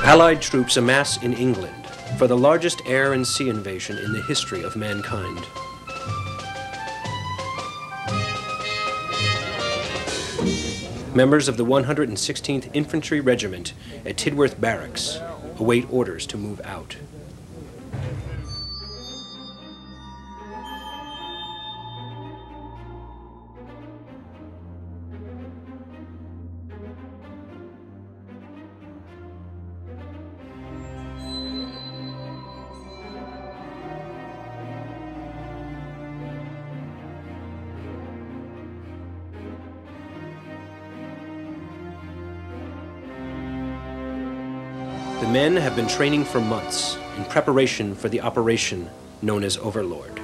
Allied troops amass in England for the largest air and sea invasion in the history of mankind. Members of the 116th Infantry Regiment at Tidworth Barracks await orders to move out. The men have been training for months in preparation for the operation known as Overlord.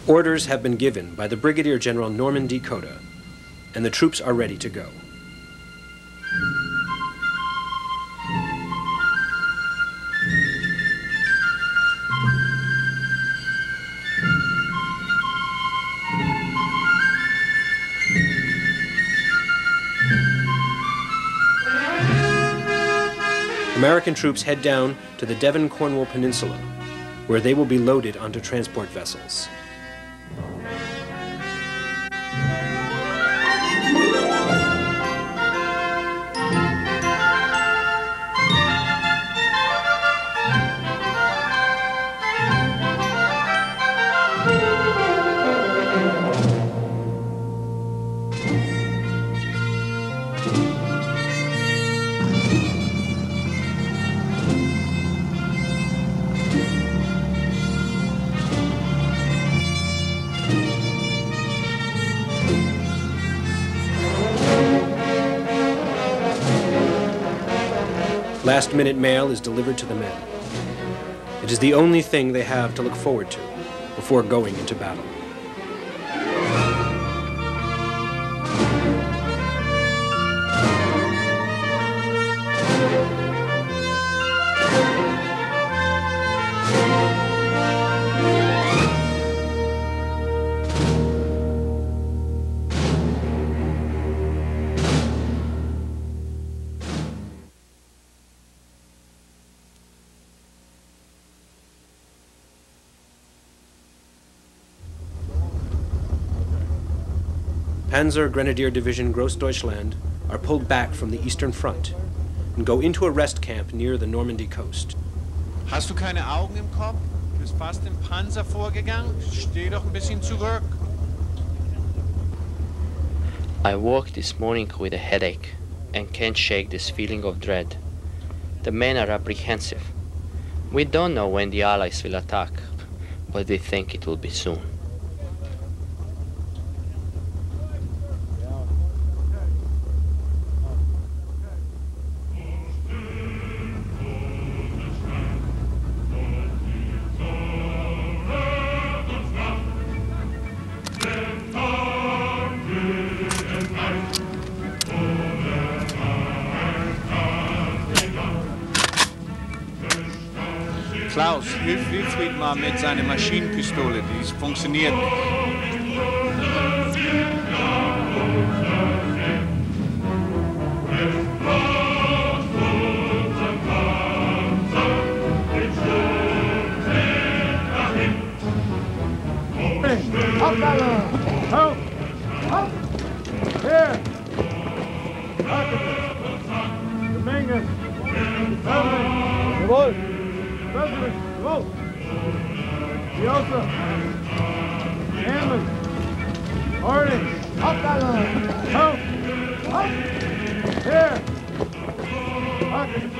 Orders have been given by the Brigadier General Norman D. Coda, and the troops are ready to go. American troops head down to the Devon-Cornwall Peninsula, where they will be loaded onto transport vessels. Last-minute mail is delivered to the men. It is the only thing they have to look forward to before going into battle. Panzer Grenadier Division Großdeutschland are pulled back from the Eastern Front and go into a rest camp near the Normandy coast. Hast du keine Augen im Kopf? Du bist fast im Panzer vorgegangen. Steh doch ein bisschen zurück. I woke this morning with a headache and can't shake this feeling of dread. The men are apprehensive. We don't know when the Allies will attack, but we think it will be soon. Klaus, hilf Wilfried mal mit seiner Maschinenpistole, die funktioniert nicht. Jawohl! Jawohl! Joseph! Hammond! Harding! Hauptballer! Help! Help! Here! Hawkins!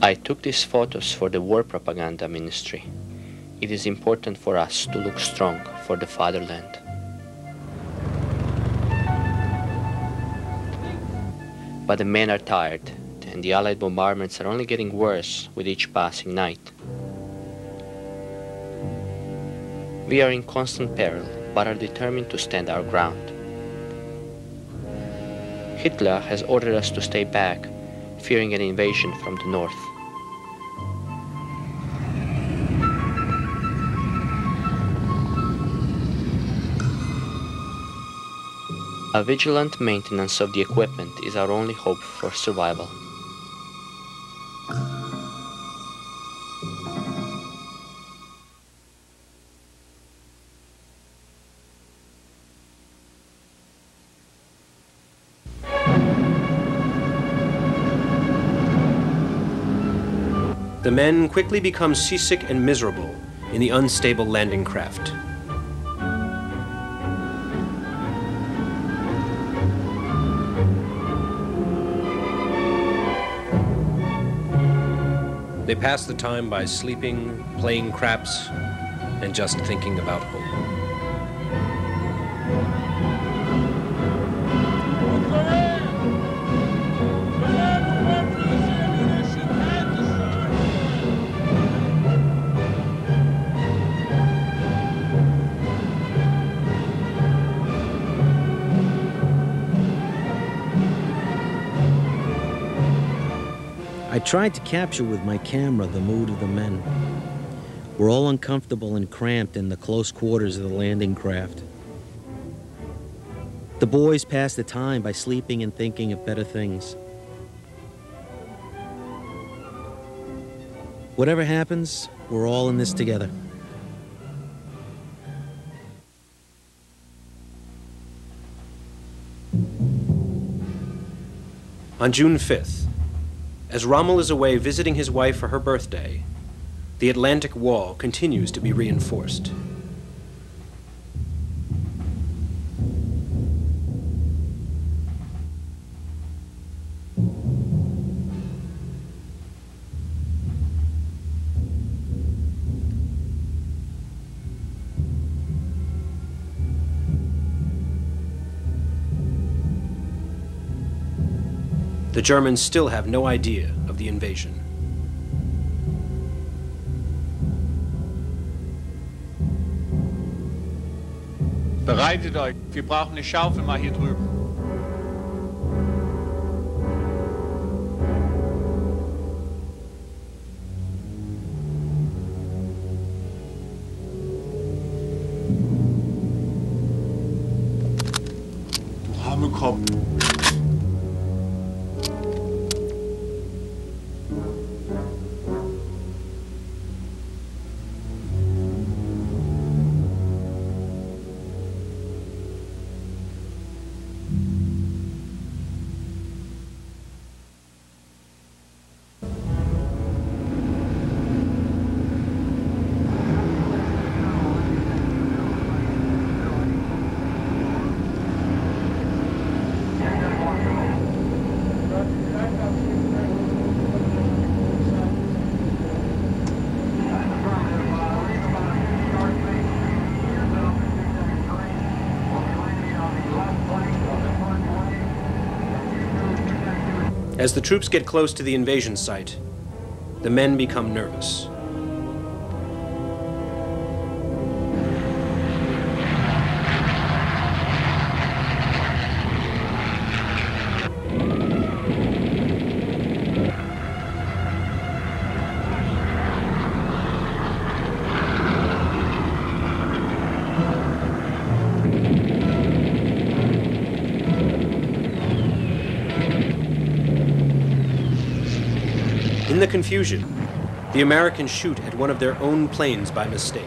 I took these photos for the war propaganda ministry. It is important for us to look strong for the fatherland. But the men are tired, and the Allied bombardments are only getting worse with each passing night. We are in constant peril, but are determined to stand our ground. Hitler has ordered us to stay back, fearing an invasion from the north. A vigilant maintenance of the equipment is our only hope for survival. The men quickly become seasick and miserable in the unstable landing craft. They pass the time by sleeping, playing craps, and just thinking about home. I tried to capture with my camera the mood of the men. We're all uncomfortable and cramped in the close quarters of the landing craft. The boys pass the time by sleeping and thinking of better things. Whatever happens, we're all in this together. On June 5th, as Rommel is away visiting his wife for her birthday, the Atlantic Wall continues to be reinforced. The Germans still have no idea of the invasion. Bereitet euch, wir brauchen eine Schaufel mal hier drüben. Du arme Kopf. As the troops get close to the invasion site, the men become nervous. In the confusion, the Americans shoot at one of their own planes by mistake.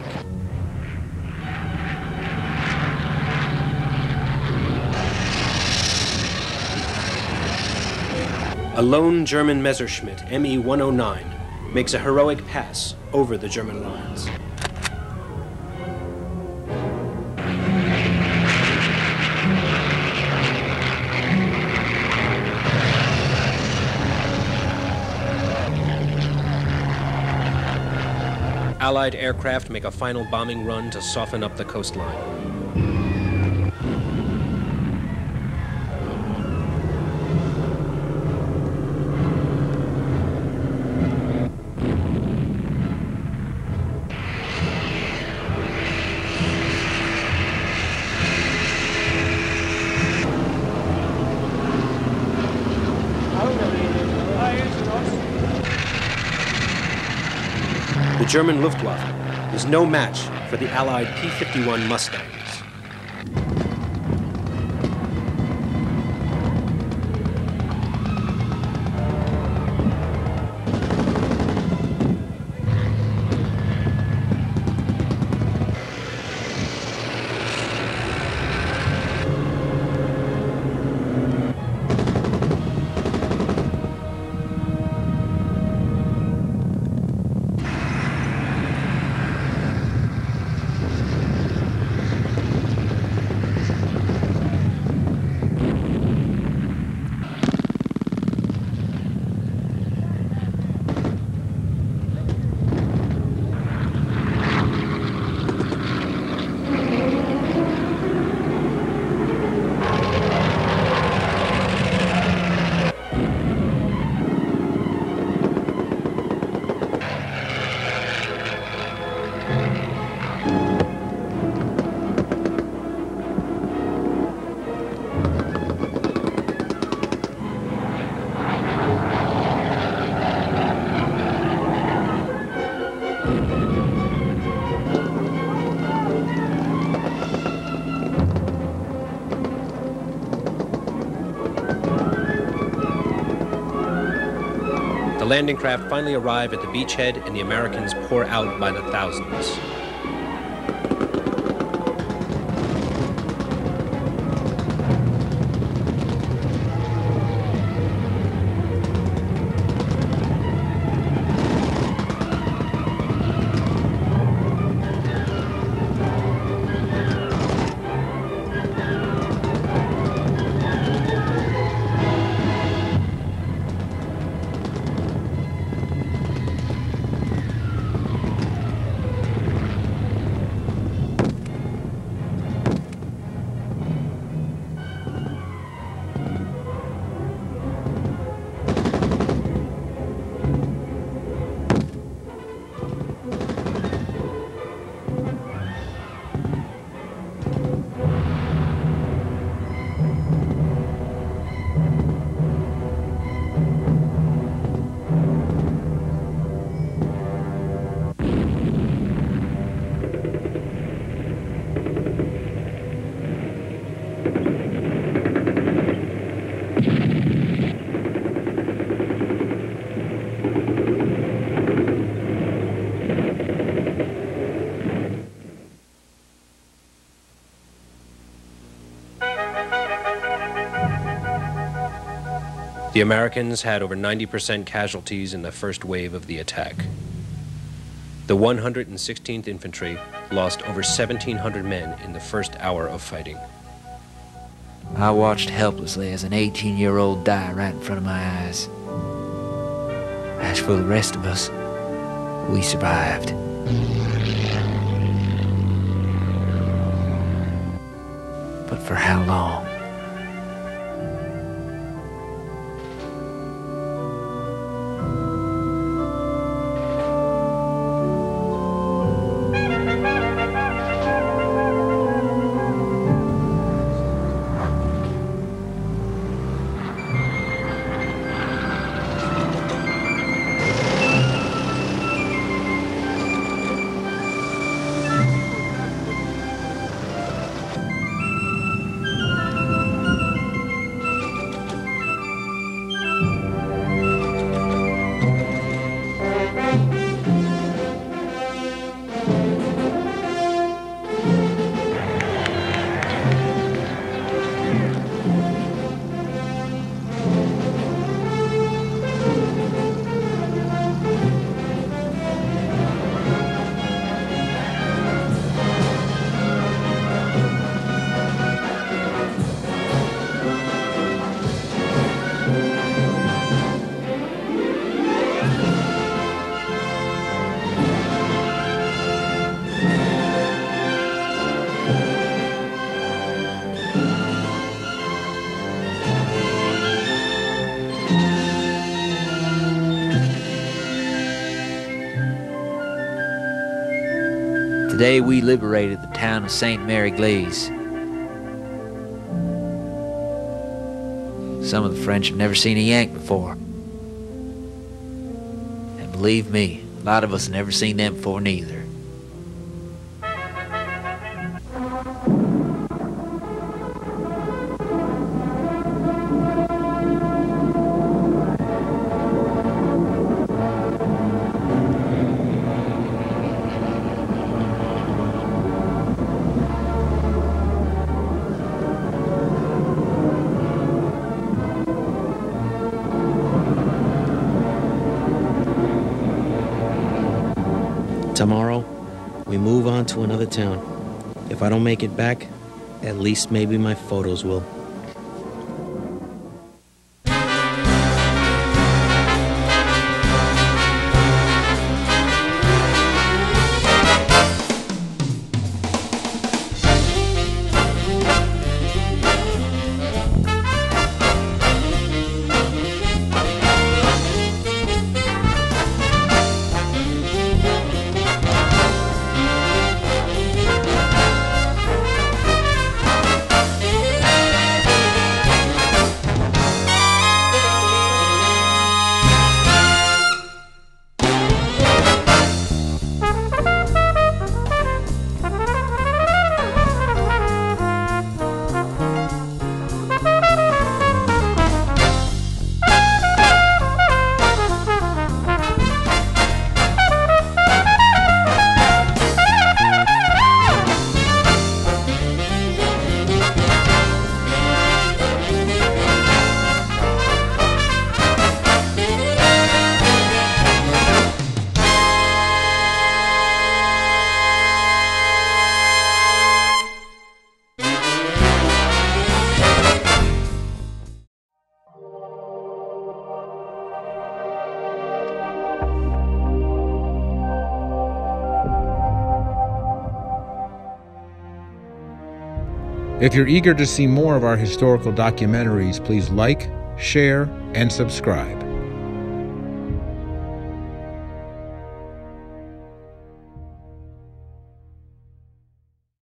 A lone German Messerschmitt Me-109 makes a heroic pass over the German lines. Allied aircraft make a final bombing run to soften up the coastline. The German Luftwaffe is no match for the Allied P-51 Mustangs. The landing craft finally arrive at the beachhead and the Americans pour out by the thousands. The Americans had over 90% casualties in the first wave of the attack. The 116th Infantry lost over 1,700 men in the first hour of fighting. I watched helplessly as an 18-year-old died right in front of my eyes. As for the rest of us, we survived. But for how long? day we liberated the town of St. Mary Glaze. Some of the French have never seen a Yank before. And believe me, a lot of us have never seen them before neither. Tomorrow, we move on to another town. If I don't make it back, at least maybe my photos will. If you're eager to see more of our historical documentaries, please like, share, and subscribe.